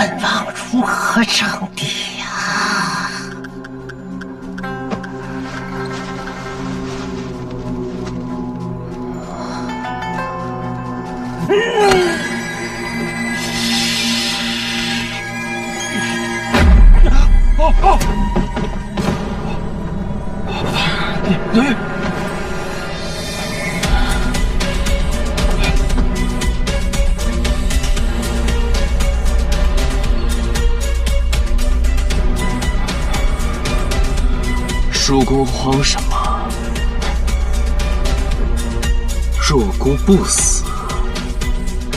本王如何称帝呀？叔公慌什么？若孤不死，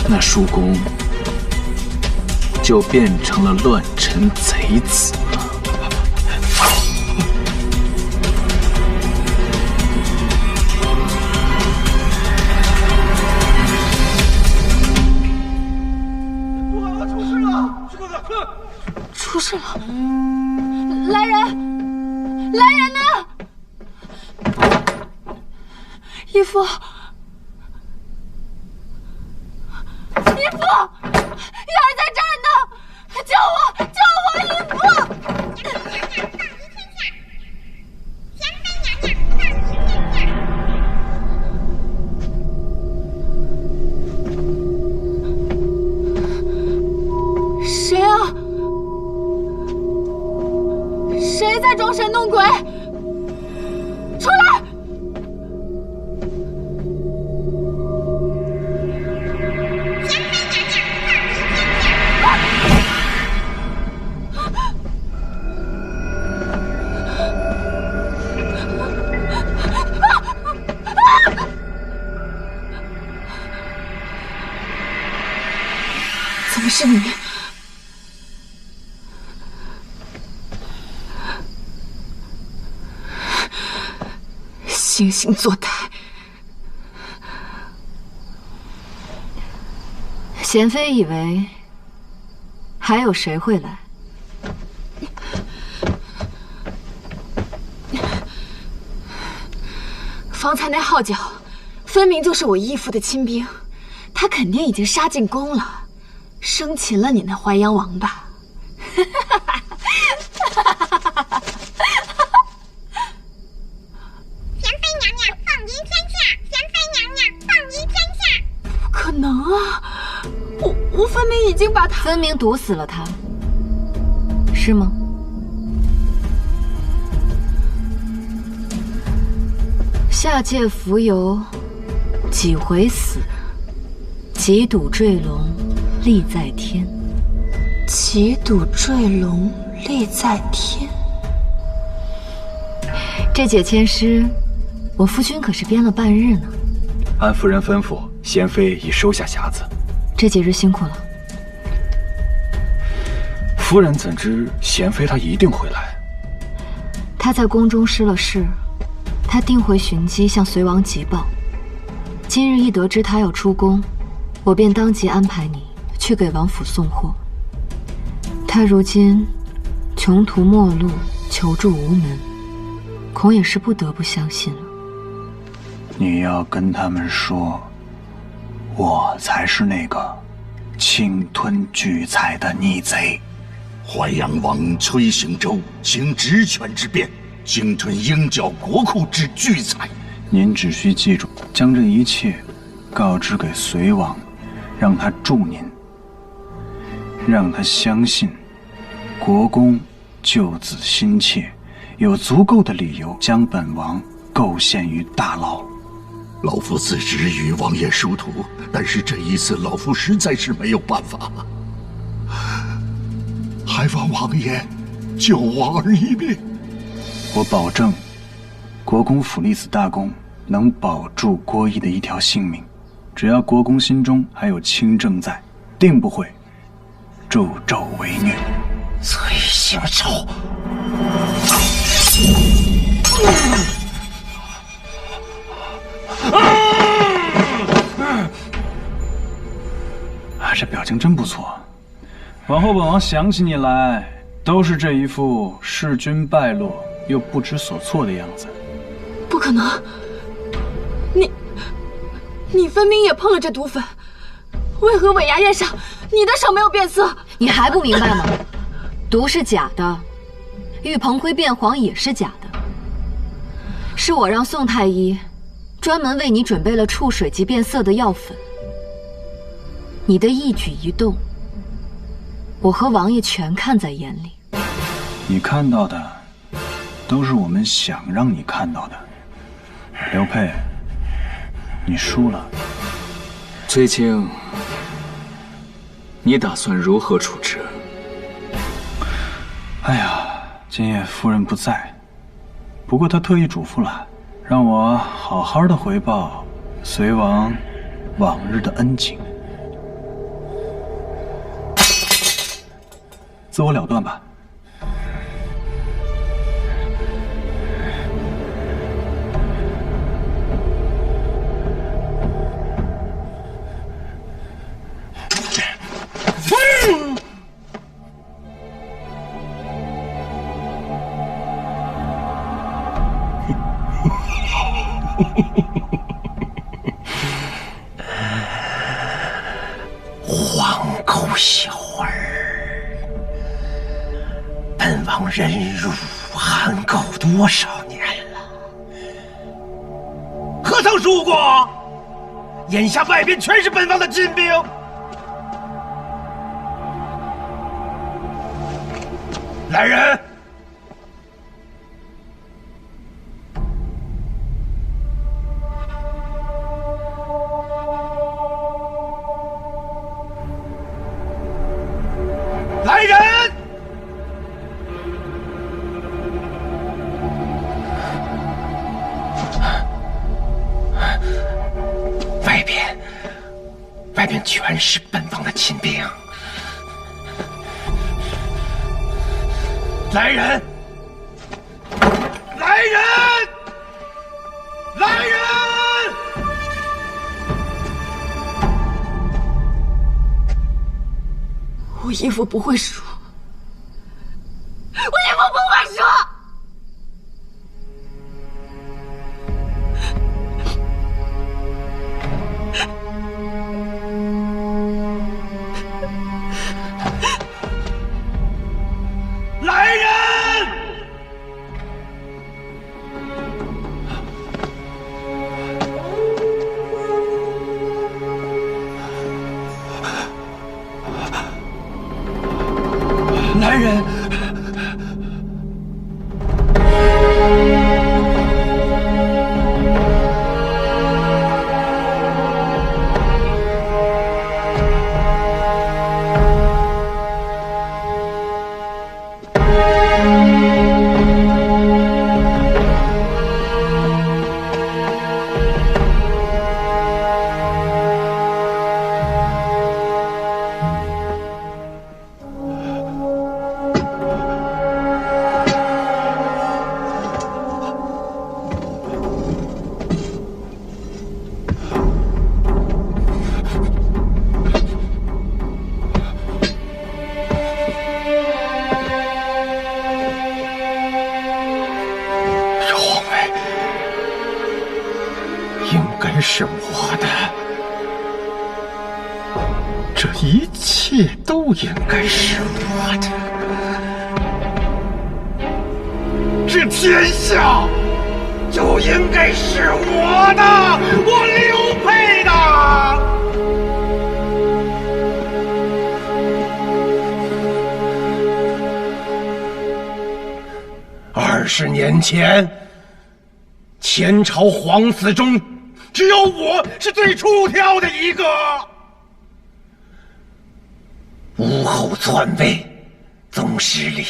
那叔公就变成了乱臣贼子了。出事了！来人！来人呐！义父，义父，月儿在这儿呢！救我！救我！义父！谁啊？谁在装神弄鬼？出来！怎么是你？惺惺作态！贤妃以为还有谁会来？方才那号角，分明就是我义父的亲兵，他肯定已经杀进宫了，生擒了你那淮阳王八。不可能啊！我分明已经把他分明毒死了他，是吗？下界浮游，几回死，几赌坠龙，立在天。几赌坠龙，立在天。这解签诗，我夫君可是编了半日呢。按夫人吩咐，贤妃已收下匣子。这几日辛苦了。夫人怎知贤妃她一定会来？她在宫中失了势，她定会寻机向隋王急报。今日一得知她要出宫，我便当即安排你去给王府送货。她如今穷途末路，求助无门，恐也是不得不相信了。你要跟他们说，我才是那个侵吞巨财的逆贼。淮阳王崔行周行职权之便，鲸吞鹰角国库之巨财。您只需记住，将这一切告知给隋王，让他助您，让他相信国公救子心切，有足够的理由将本王构陷于大牢。老夫自知与王爷殊途，但是这一次老夫实在是没有办法，还望王爷救我儿一命。我保证，国公府立此大功，能保住郭义的一条性命。只要国公心中还有清正在，定不会助纣为虐。崔行周，这表情真不错。往后本王想起你来，都是这一副弑君败落又不知所措的样子。不可能！你分明也碰了这毒粉，为何尾牙宴上你的手没有变色，你还不明白吗？毒是假的，玉鹏辉变黄也是假的。是我让宋太医专门为你准备了触水及变色的药粉。你的一举一动，我和王爷全看在眼里。你看到的，都是我们想让你看到的。刘佩，你输了。崔青，你打算如何处置？哎呀，今夜夫人不在，不过她特意嘱咐了，让我好好的回报隋王往日的恩情。自我了断吧。黄狗小儿，本王忍辱含狗多少年了？何曾输过？眼下外边全是本王的亲兵。来人！来人！外边全是本王的亲兵。来人！来人！来人！我义父不会输，我义父不会输。来人！来人！应该是我的，这一切都应该是我的，这天下就应该是我的，我刘佩的。20年前，前朝皇嗣中，只有我是最出挑的一个。武后篡位，宗室里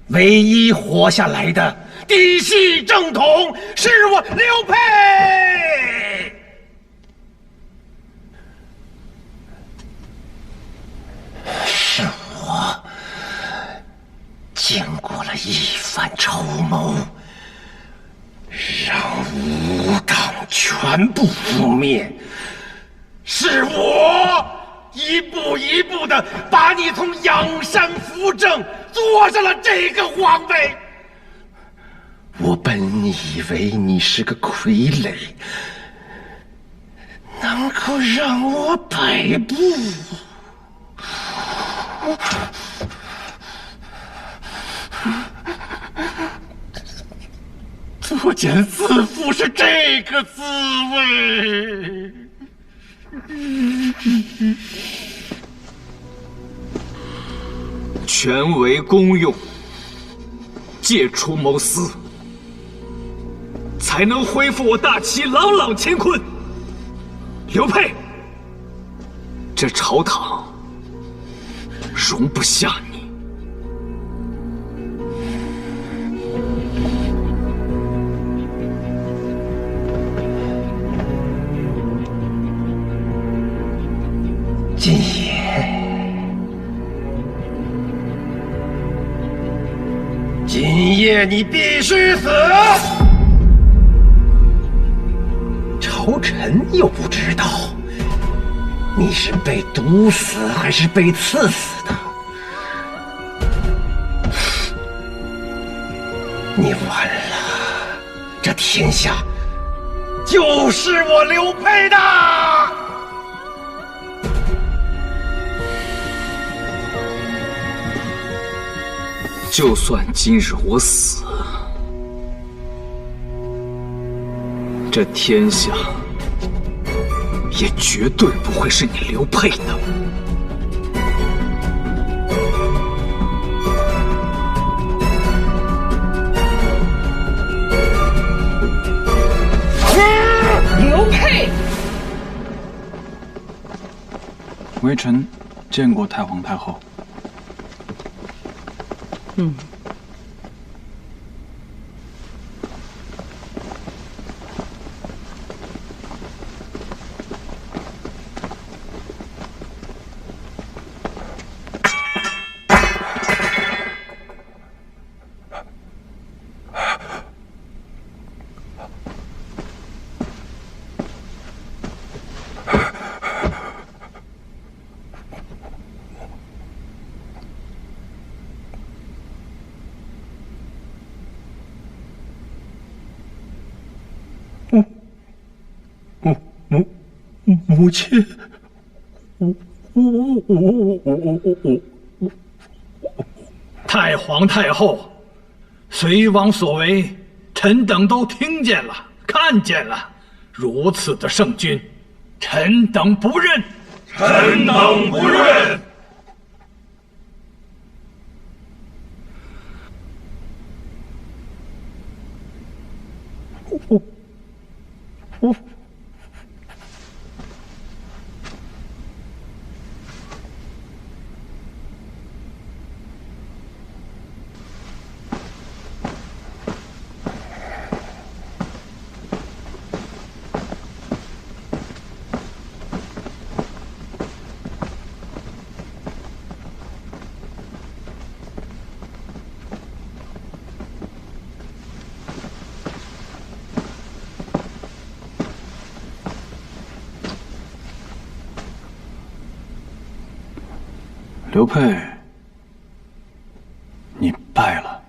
唯一活下来的嫡系正统是我刘佩。是我经过了一番筹谋，让武党全部覆灭。是我一步一步的把你从仰山扶正坐上了这个皇位。我本以为你是个傀儡，能够让我摆布。作茧自缚是这个滋味。全为公用，戒除谋私，才能恢复我大齐朗朗乾坤。刘沛，这朝堂容不下你。今夜，今夜你必须死！朝臣又不知道你是被毒死还是被刺死的，你完了，这天下就是我刘沛的。就算今日我死，这天下也绝对不会是你刘沛的。刘沛，微臣见过太皇太后。母亲，太皇太后，隋王所为，臣等都听见了，看见了。如此的圣君，臣等不认。臣等不认。刘沛，你败了。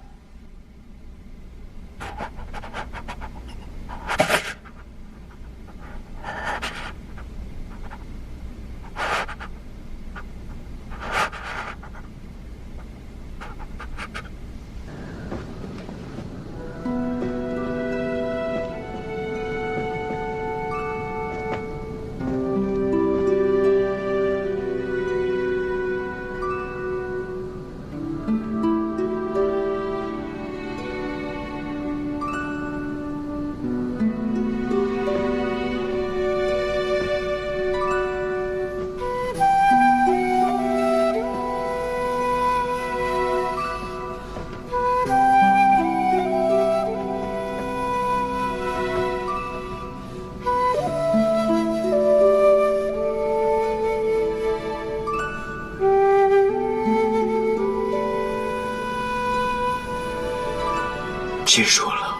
结束了，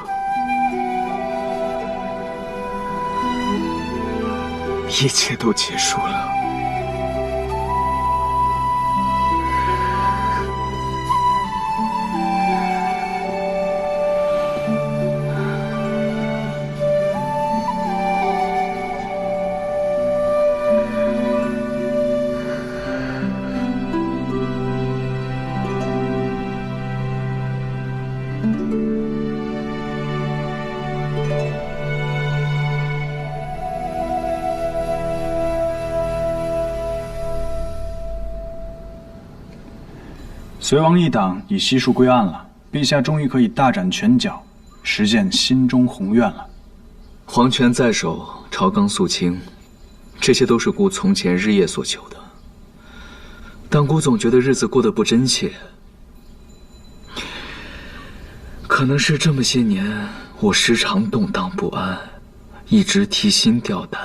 一切都结束了。隋王一党已悉数归案了，陛下终于可以大展拳脚，实现心中宏愿了。皇权在手，朝纲肃清，这些都是孤从前日夜所求的。但孤总觉得日子过得不真切，可能是这么些年我时常动荡不安，一直提心吊胆，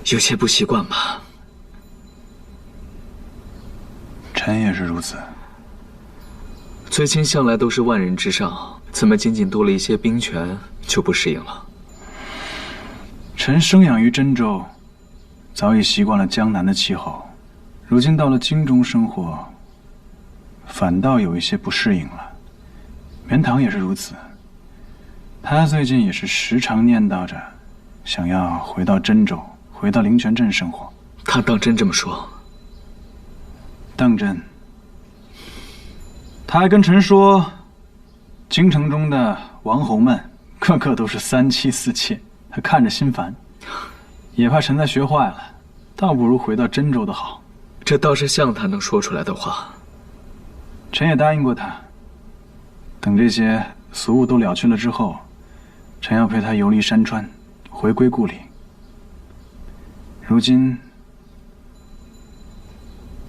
有些不习惯吧。臣也是如此。最亲向来都是万人之上，怎么仅仅多了一些兵权就不适应了？臣生养于真州，早已习惯了江南的气候，如今到了京中生活，反倒有一些不适应了。袁唐也是如此，他最近也是时常念叨着，想要回到真州，回到灵泉镇生活。他当真这么说？当真。他还跟臣说，京城中的王侯们个个都是三妻四妾，他看着心烦，也怕臣再学坏了，倒不如回到真州的好。这倒是像他能说出来的话。臣也答应过他，等这些俗务都了去了之后，臣要陪他游历山川，回归故里。如今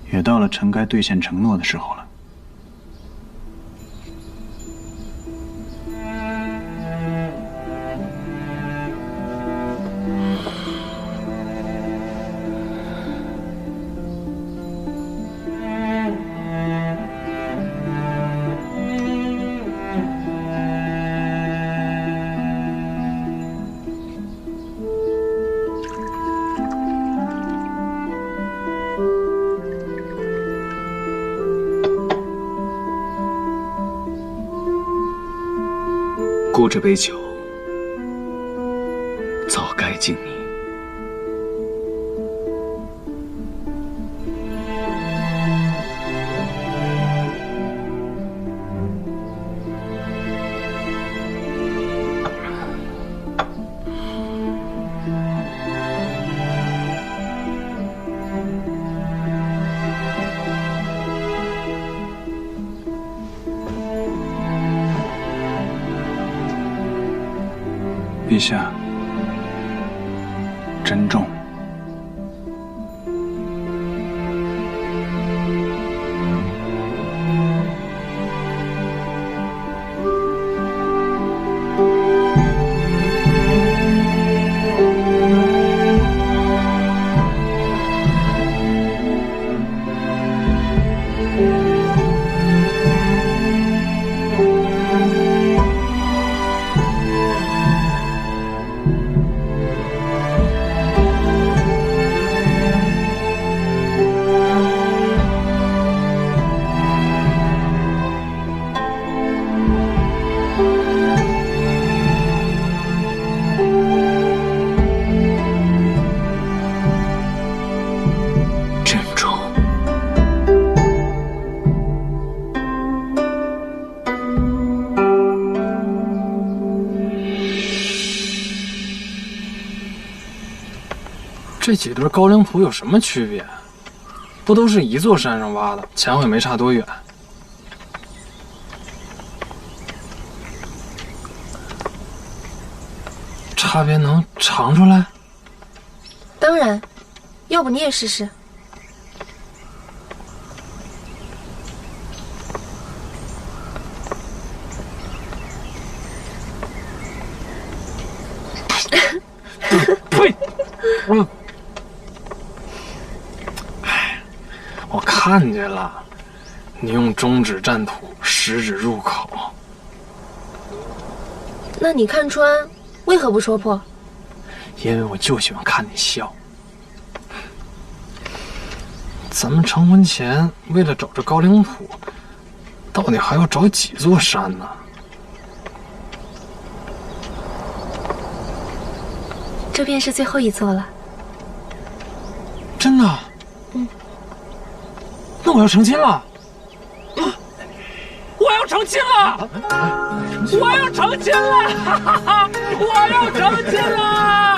也到了臣该兑现承诺的时候了。顾这杯酒，早该敬你。陛下，珍重。这几对高岭土有什么区别？不都是一座山上挖的，前后也没差多远。差别能尝出来？当然，要不你也试试。呸！我看见了，你用中指蘸土，食指入口。那你看穿，为何不说破？因为我就喜欢看你笑。咱们成婚前为了找这高岭土，到底还要找几座山呢？这便是最后一座了。真的？嗯。那我要成亲了！我要成亲了！我要成亲了！哈哈！我要成亲了！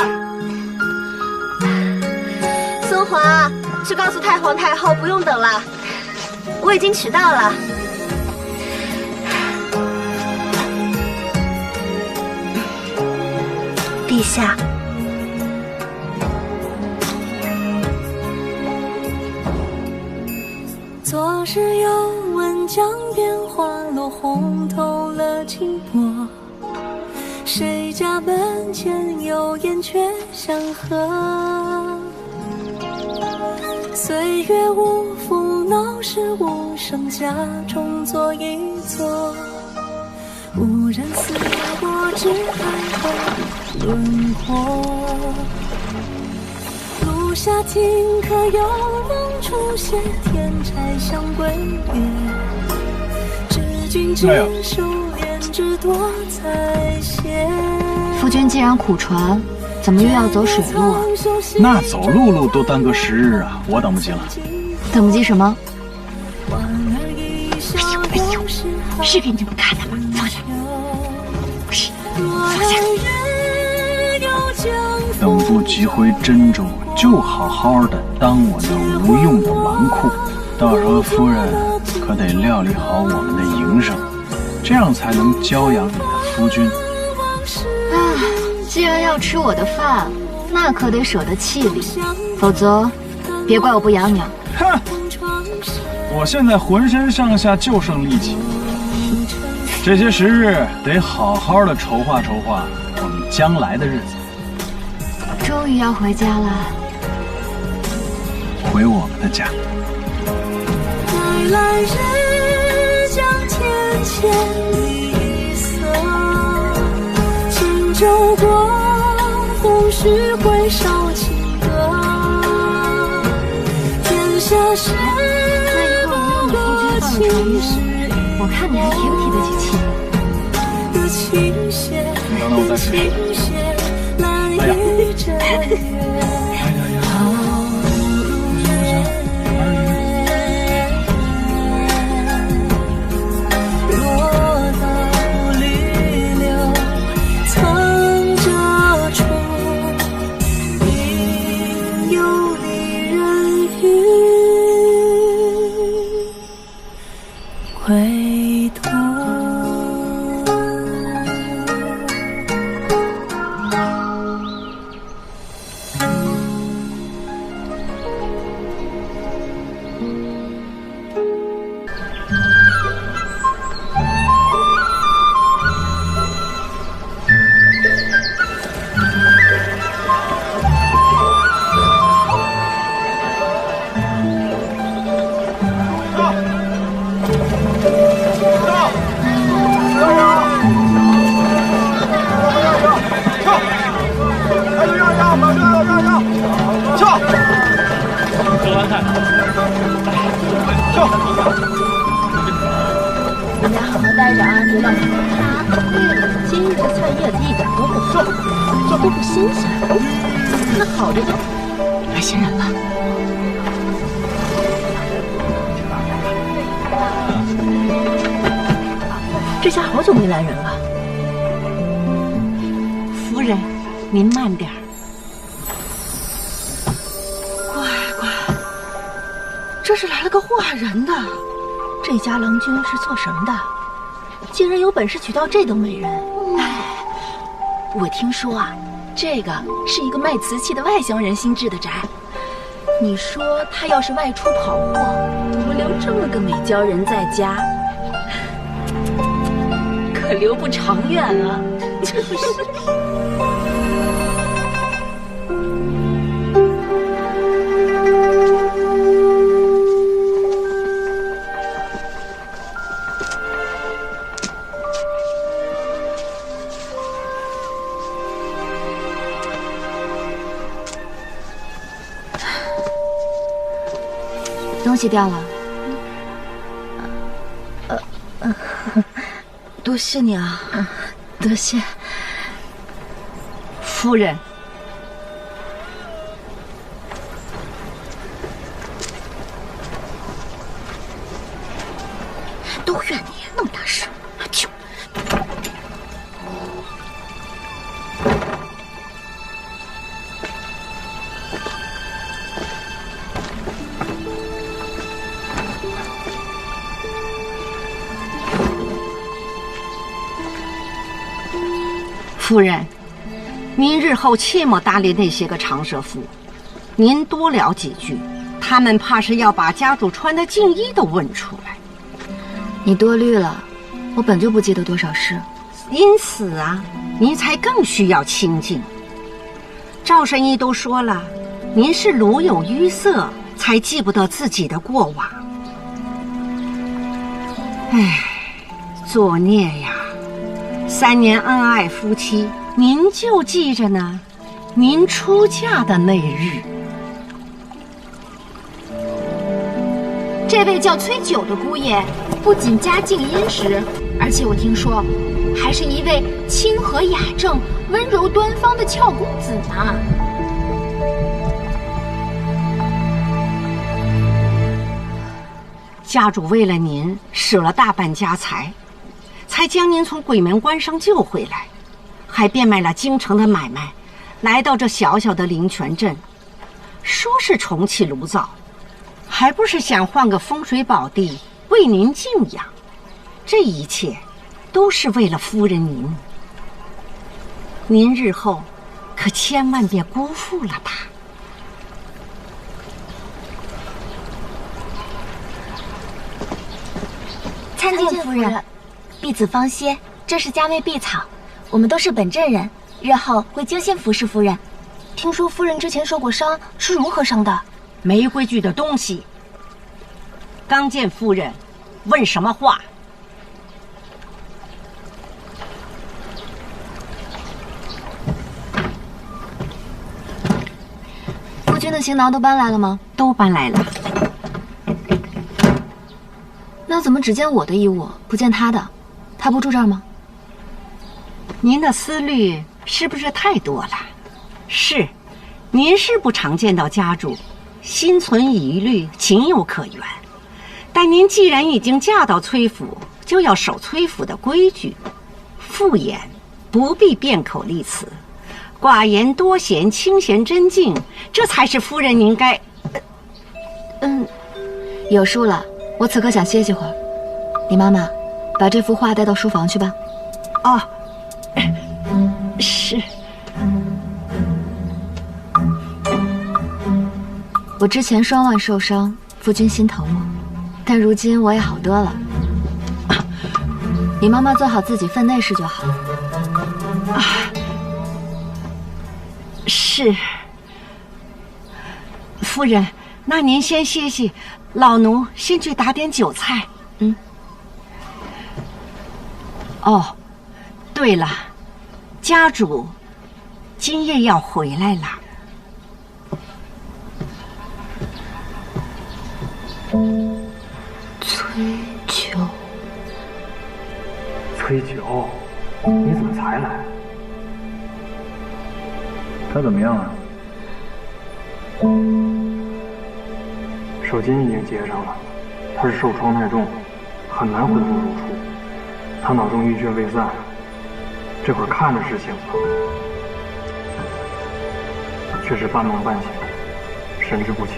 松华。去告诉太皇太后不用等了，我已经取到了。陛下。昨日有闻江边花落，红透了清波。谁家门前有燕雀相和？岁月无负闹市无声，家中坐一坐。无人似我知海后轮廓。路下听可有梦初现，天柴相归月。知君知手链之多才写。夫君既然苦传，怎么又要走水路啊？那走陆路都耽搁10日啊，我等不及了。等不及什么？哎呦，是给你们看的吗？放下，放下。等不及回真州，就好好的当我那无用的纨绔。到时候夫人可得料理好我们的营生，这样才能教养你的夫君。既然要吃我的饭，那可得舍得气力，否则别怪我不养你。哼！我现在浑身上下就剩力气，这些时日得好好的筹划筹划我们将来的日子。终于要回家了，回我们的家。来来日将天千里色，轻舟过，红须挥少情歌。天下事不过情事，我看你还提不提得起气？的倾斜，的倾斜，难以遮月。回头。你俩好好待着啊，别乱跑。今日的菜叶子一点都不好，都不新鲜。那好着点，来新人了。这家好久没来人了。夫人，您慢点儿。乖乖，这是来了个祸害人的。这家郎君是做什么的？竟然有本事娶到这等美人！哎，我听说啊，这个是一个卖瓷器的外乡人新置的宅。你说他要是外出跑货，我留这么个美娇人在家，可留不长远啊！真是。东西掉了。多谢你啊，多谢。夫人，都怨你那么大事，就。夫人，您日后切莫搭理那些个长舌妇，您多聊几句，他们怕是要把家主穿的净衣都问出来。你多虑了，我本就不记得多少事。因此啊，您才更需要清静。赵神医都说了，您是颅有淤塞，才记不得自己的过往。唉，作孽呀！3年恩爱夫妻，您就记着呢，您出嫁的那日。这位叫崔九的姑爷，不仅家境殷实，而且我听说，还是一位清和雅正、温柔端方的俏公子呢。家主为了您舍了大半家财，才将您从鬼门关上救回来，还变卖了京城的买卖，来到这小小的灵泉镇，说是重启炉灶，还不是想换个风水宝地为您静养？这一切都是为了夫人您。您日后可千万别辜负了她。参见夫人，婢子方歇，这是家内碧草，我们都是本镇人，日后会精心服侍夫人。听说夫人之前受过伤，是如何伤的？没规矩的东西！刚见夫人，问什么话？夫君的行囊都搬来了吗？都搬来了。那怎么只见我的衣物，不见他的？他不住这儿吗？您的思虑是不是太多了？是，您是不常见到家主，心存疑虑，情有可原。但您既然已经嫁到崔府，就要守崔府的规矩。妇言不必辩口立辞，寡言多嫌，清闲真静，这才是夫人您该。有数了。我此刻想歇息会儿，李妈妈，把这幅画带到书房去吧。哦，是。我之前双腕受伤，夫君心疼我，但如今我也好多了。李妈妈做好自己分内事就好。是。夫人，那您先歇息。老奴先去打点酒菜。哦，对了，家主今夜要回来了。崔九，崔九，你怎么才来？他怎么样啊？手筋已经结上了，他是受创太重，很难恢复如初。他脑中淤血未散，这会儿看着是醒了，却是半梦半醒，神志不清。